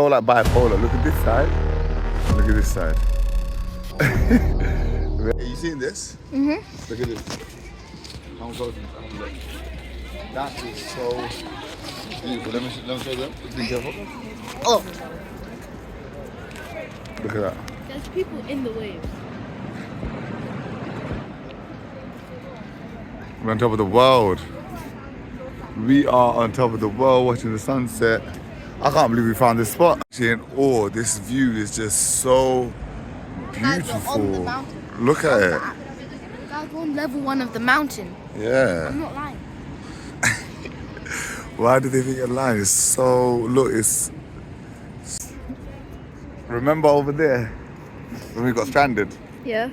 Oh, like bipolar. Look at this side. Look at this side. Have you seen this? Mm-hmm. Look at this. Come close and look. That is so beautiful. Let me show them. Be careful. Oh! Look at that. There's people in the waves. We're on top of the world. We are on top of the world watching the sunset. I can't believe we found this spot. Actually in awe. This view is just so beautiful. On the mountain. Look at it. Guys, we're on level 1 of the mountain. Yeah. I'm not lying. Why do they think you're lying? It's so, look, it's... Remember over there when we got stranded Yeah.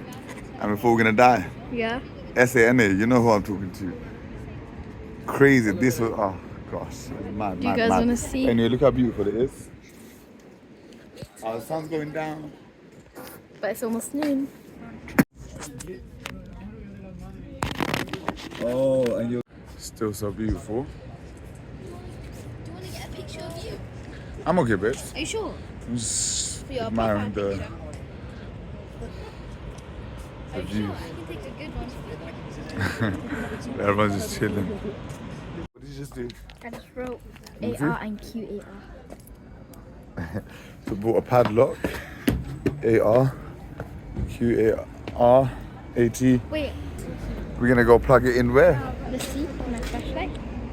and we thought we were gonna die? Yeah. SANA, you know who I'm talking to. Crazy, this was, oh gosh, mad, Do you guys want to see? Anyway, look how beautiful it is. The sun's going down. But it's almost noon. Oh, and you're still so beautiful. Do you want to get a picture of you? I'm okay, babes. Are you sure? I'm just For your admiring profile the Are you view. sure? I can take a good one. Everyone's just chilling. What did you just do? I just wrote Me too. AR and QAR. So bought a padlock, AR, QAR, AT. Wait, We're gonna go plug it in where? the seat with my flashlight.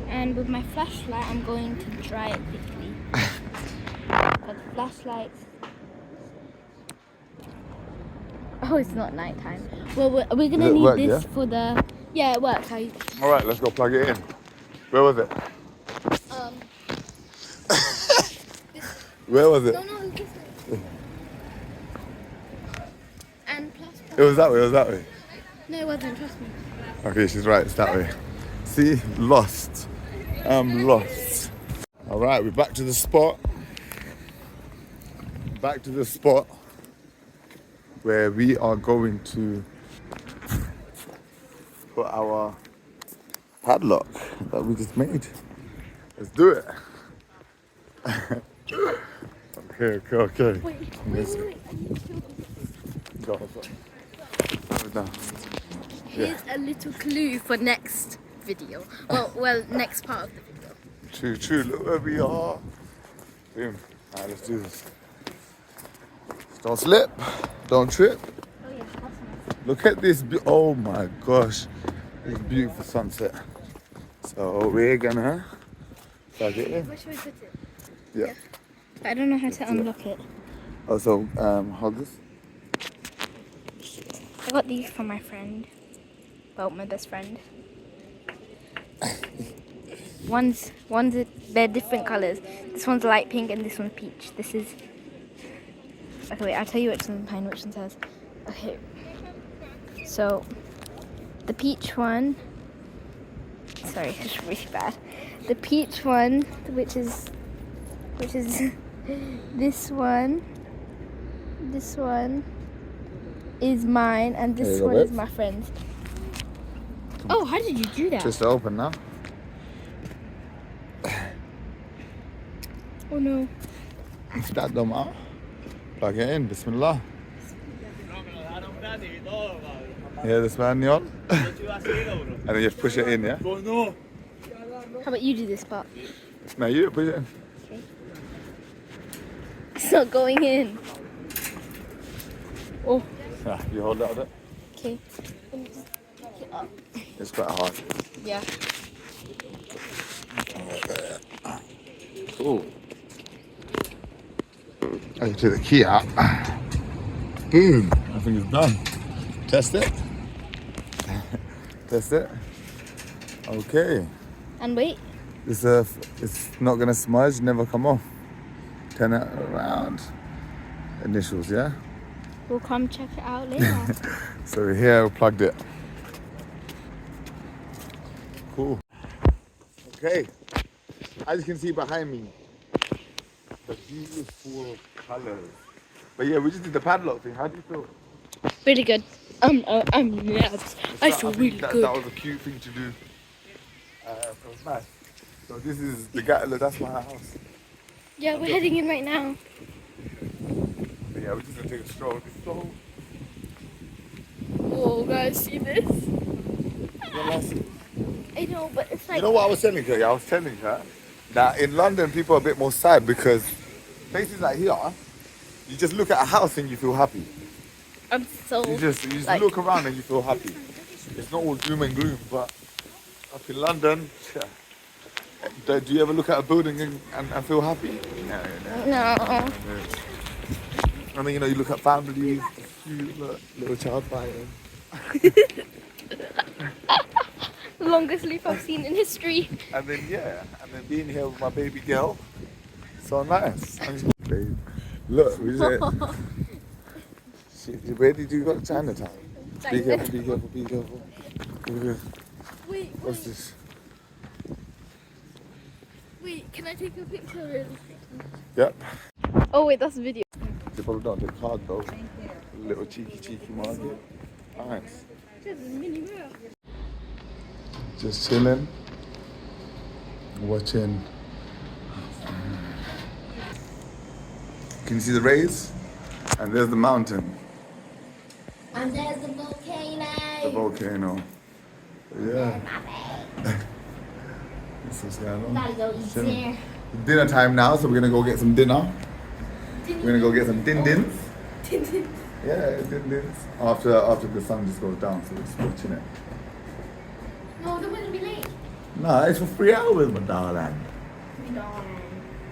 And with my flashlight, I'm going to dry it quickly. But the flashlight. Oh, it's not nighttime. Well, we're gonna Does it need work, this yeah? for the. Yeah, it works. All right, let's go plug it in. Where was it? Um. Where was it? No, this way. And plus. It was that way, it was that way. No, it wasn't. Trust me. Okay, she's right, it's that way. See, lost. I'm lost. All right, we're back to the spot. Back to the spot where we are going to put our padlock that we just made. Let's do it. Okay. Wait. Let's I need to. go. Down. Here's a little clue for next video. Well, next part of the video. True, look where we are. Boom. Alright, let's do this. Don't slip, don't trip. Oh yeah, that's nice. Look at this, oh my gosh. This beautiful sunset. So we're gonna plug it in. Where should we put it? Yeah. I don't know how to unlock it. Also, hold this. I got these from my friend. Well, my best friend. They're different colours. This one's light pink and this one's peach. This is. Okay, wait, I'll tell you which one's mine, which one says. Okay. So, the peach one. Sorry, it's really bad. The peach one, which is this one. This one is mine, and this one is my friend's. Oh, how did you do that? Just open now. Oh no. That them out. Plug it in, bismillah. Yeah, this manual. And then you just push it in, yeah? How about you do this part? No, you push it in. Okay. It's not going in. Oh, Yeah, you hold it up. okay. Let me just pick it up. It's quite hard. Yeah. Cool. I can take the key out. Boom. I think it's done. Test it. Test it. Okay. And wait. It's not gonna smudge, never come off. Turn it around. Initials, yeah? We'll come check it out later. So here we plugged it. Cool. Okay. As you can see behind me, the beautiful colours. But yeah, we just did the padlock thing. How do you feel? Really good. I'm nervous. I feel really good. That was a cute thing to do. It was nice. So this is the guy. That's my house. Yeah, we're heading in right now. But yeah, we're just gonna take a stroll. It's so Whoa, guys, see this? massive. I know, but it's like... You know what I was telling her? Yeah, I was telling her that in London people are a bit more sad because places like here, you just look at a house and you feel happy. I'm so... You just like, look around and you feel happy. It's not all doom and gloom, but up in London, do you ever look at a building and feel happy? no. I mean, you know, you look at families, cute, little child fighting. Longest leaf I've seen in history. And then, and then being here with my baby girl, so nice. Babe, look, we said, where did you go to Chinatown? Be careful, be careful, be careful. Wait, What's this? Wait, can I take a picture really quickly? Yep. Oh wait, that's a video. They probably don't take card though. Little cheeky market. Nice. There's a mini mirror. Just chilling, watching. Can you see the rays? And there's the mountain. And there's the volcano. The volcano. Yeah. That's what's going on. Gotta go eat Chilling. Dinner time now, so we're gonna go get some dinner. We're gonna go get some din-dins. Yeah, din-dins. After the sun just goes down, so we're just watching it. No, don't want to be late. No, it's for 3 hours, my darling.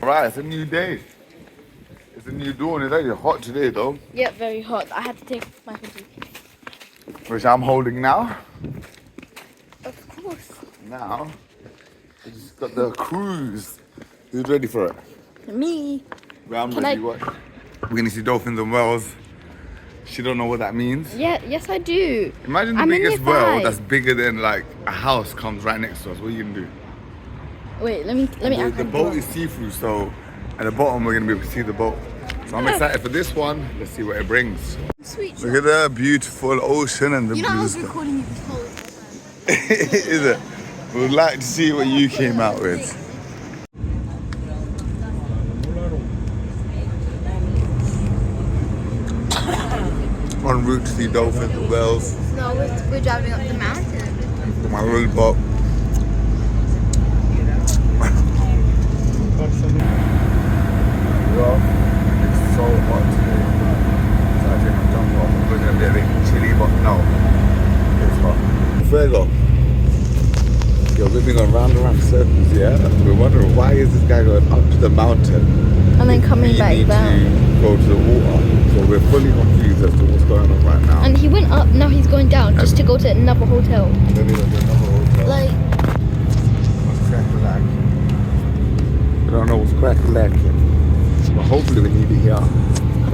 Alright, it's a new day. It's a new dawn. It's actually hot today though. Yeah, very hot. I had to take my hoodie. Which I'm holding now. Of course. Now, we just got the cruise. Who's ready for it? Me. Well, I'm Can ready. I- What? We're gonna see dolphins and whales. She don't know what that means. Yeah, yes I do. Imagine the I'm in biggest year whale 5. that's bigger than like a house comes right next to us. What are you gonna do? Wait, let me The boat is see-through, so at the bottom we're gonna be able to see the boat. So I'm excited for this one. Let's see what it brings. Sweet. Look at the beautiful ocean and the You know I blue was sky. recording you this whole time. Is it? We'd like to see what you came out with. En route to see dolphins and whales. No, we're driving up the mountain. My little boat. Well, it's so hot today. So I take my jumper off. I'm looking a bit chilly, but no, it's hot. Fuego. Yo, we've been going round and round circles, yeah? We're wondering why is this guy going up to the mountain? And then coming back We down. need to go to the water. So we're fully confused as to what's going on right now. And he went up, now he's going down just to go to another hotel. Then we're going to another hotel. Like, What's crack-a-lack? We don't know what's crack-a-lacking. But hopefully we need it here.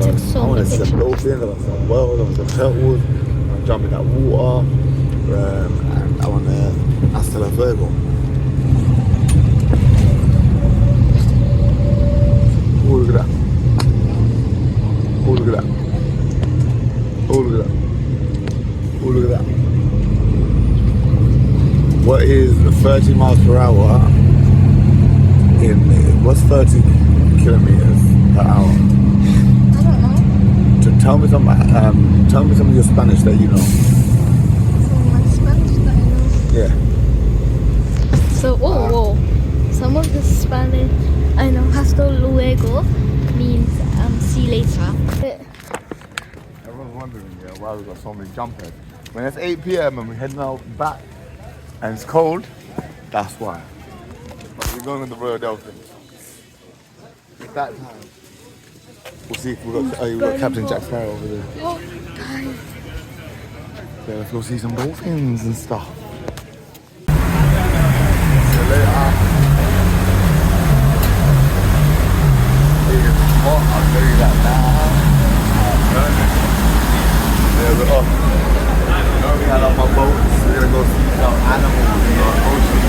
took so I want to many see some pictures. dolphins, I want some whales, I want some turtles, I want to jump in that water, and I want to hasta la Virgo. Oh, look at that. Oh, look at that. Oh, look at that. Oh, look at that. What is 30 miles per hour what's 30 kilometers per hour? I don't know. Tell me some of your Spanish that you know. Some my Spanish that I know. Yeah. So, whoa. Some of the Spanish I know, hasta luego means see you later. Everyone's wondering why we've got so many jumpers. When it's 8 p.m. and we're heading out back and it's cold, that's why. But we're going with the Royal Dolphins. It's that time. We'll see if we've got Captain Jack Sparrow over there. Oh, guys. Yeah, let's go see some dolphins and stuff. See you later. It is hot, I'll tell you that now. There's it off. Now we had on my boat, we're gonna go see some animals in the ocean.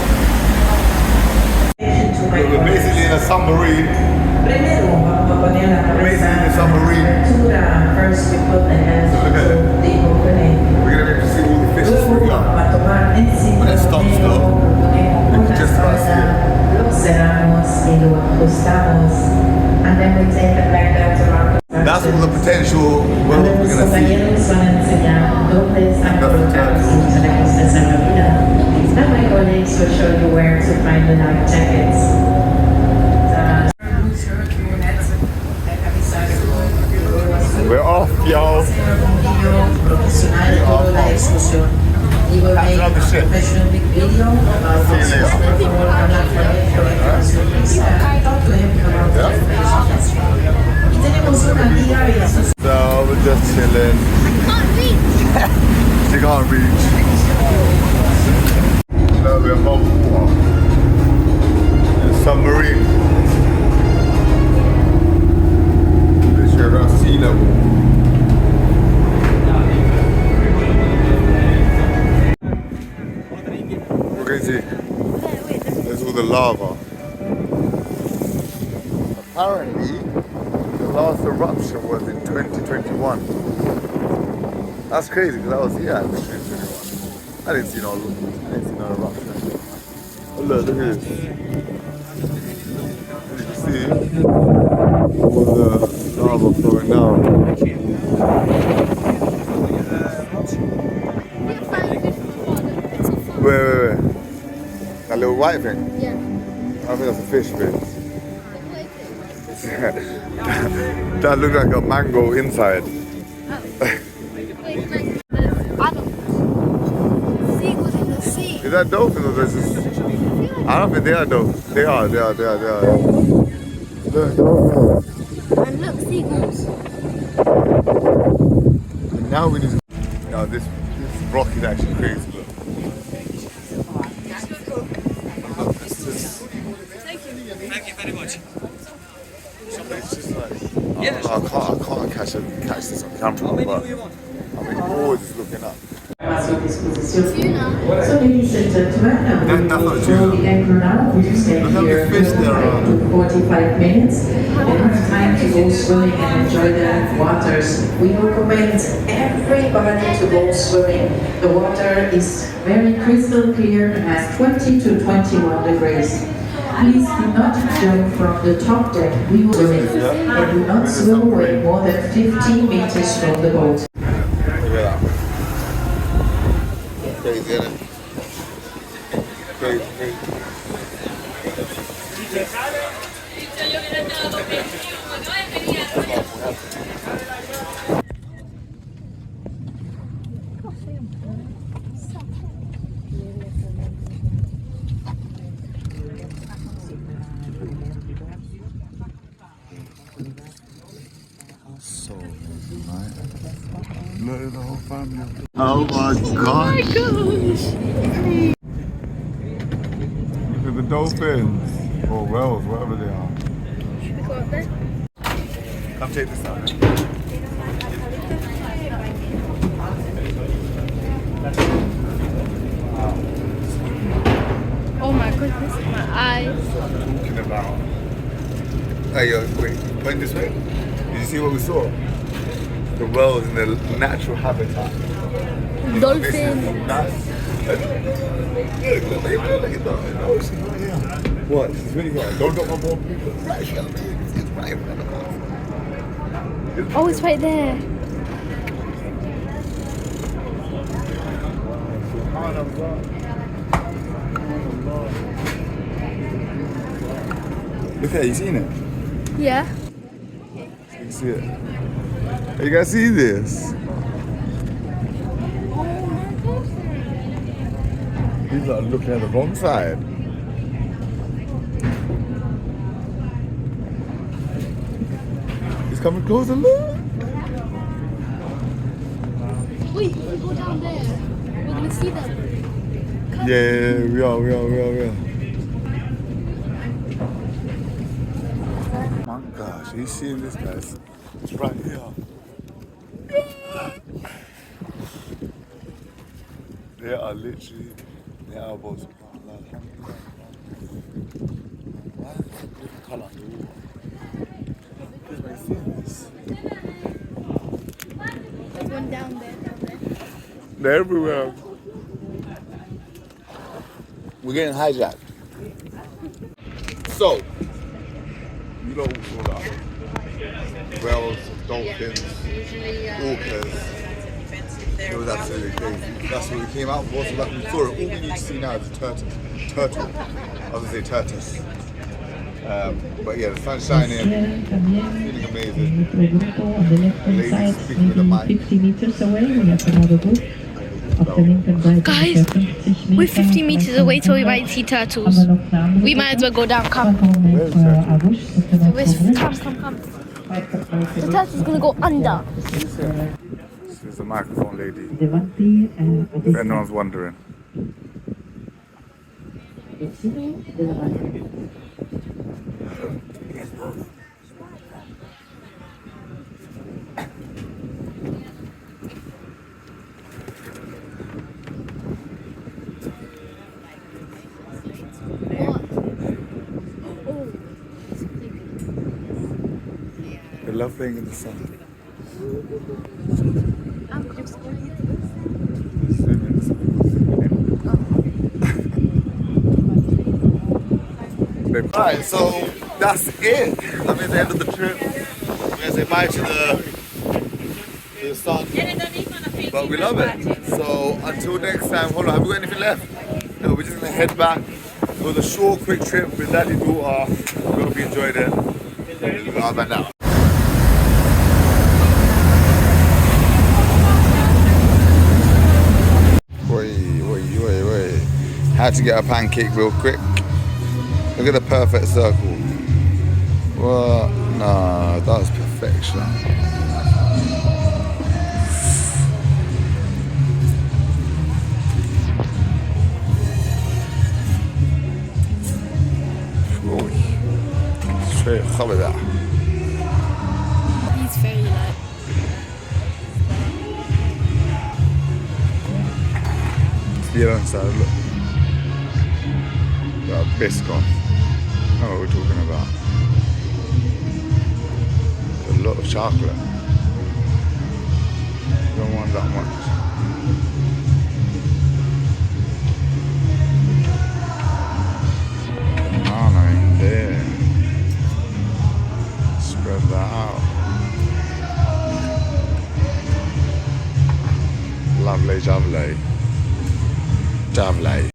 We're basically in a submarine. We're basically in a submarine. First, we put the hands Look at it. the opening. We're gonna be able to see all the fish through here. When it stops though, you can just about see it. Lo cerramos y luego ajustamos. And then we take it back down to our That's all the potential well, we're Los gonna see. compañeros van a enseñar dónde están colocados los chalecos de salvavidas. And my colleagues will show you where to find the life jackets. We're off, y'all. Profesional todo la excursión. You will make a professional big video about See you what's later. for hablar con él sobre información. Talk to him about the information. Y tenemos una guía y eso. So we're just chilling. Can't reach. She can't reach. No, we're above water. In Submarine. This year around sea level. What can you see? There's all the lava. Apparently, the last eruption was in 2021. That's crazy because I was here in 2021. I didn't see no eruption. Oh, look at this. You can see all the lava flowing down. Wait. That little white thing? Yeah. I think that's a fish fin. That looks like a mango inside. Seagulls in the sea. Is that dolphins or is this? I don't think they are dolphins. They are. Look, dolphins. And look, seagulls. And now we just. No, this rock is actually crazy. Look. Thank you very much. It's just like. I can't catch this on camera, but I'm always looking up. A su disposición. Tuna. So ladies and gentlemen, That's not we tuna. will the anchor now. We just stay Look how here many fish there are. to 45 minutes. Enough time to go swimming and enjoy the waters. We recommend everybody to go swimming. The water is very crystal clear and has 20 to 21 degrees. Please do not jump from the top deck. We will swim and do not swim away more than 15 meters from the boat. Look at that. Crazy, isn't it? Crazy. So nice. Look at the whole family. Oh my gosh. Look at the dolphins. Or whales, whatever they are. Should we go up there? Come check this out. Oh my goodness, my eyes. Talking about. Hey, yo, wait, went this way? Did you see what we saw? The whales in their natural habitat. Dolphin. That's. Look at that. Oh, she's right here. What? She's really here. Don't drop my ball. Right, she's right in front of us. Oh, it's right there. Look at it, you seen it? Yeah. You see it? Hey, you guys see this? These are looking at the wrong side. He's coming closer, look. Wait, if we go down there, we're gonna see them. Yeah, we are. Oh my gosh, are you seeing this, guys? It's right here. They are literally, they are both. Why is it a different colour on the water? Have you seen this? There's one down there. They're everywhere. We're getting hijacked. So, lot all saw that. Whales, dolphins, orcas. It was absolutely crazy. That's what we came out for. So like we saw it. All we need to see now is a turtle. Turtle. I was gonna say tortoise. But yeah, the sun's shining. Feeling amazing. On the left-hand side, maybe 50 meters away, we have another group. Guys, we're 50 meters away, so we might see turtles. We might as well go down. Come. Where's the turtle? Come. The turtle's gonna go under. This is the microphone lady. If If anyone's wondering. They love playing in the sun. Alright, so that's it. That means the end of the trip. We're gonna say bye to the sun. But we love it. So until next time, hold on, have we got anything left? No, we're just gonna head back. It was a short, quick trip with daddy, daughter. We hope you enjoyed it. We'll go out back now. Wait. Had to get a pancake real quick. Look at the perfect circle. What? Nah, that's perfection. Straight خبدا. He's very light. The other side, look. Got a biscuit. I know what we're talking about. A lot of chocolate. Don't want that much. Banana in there. Spread that out. Lovely, lovely. Lovely.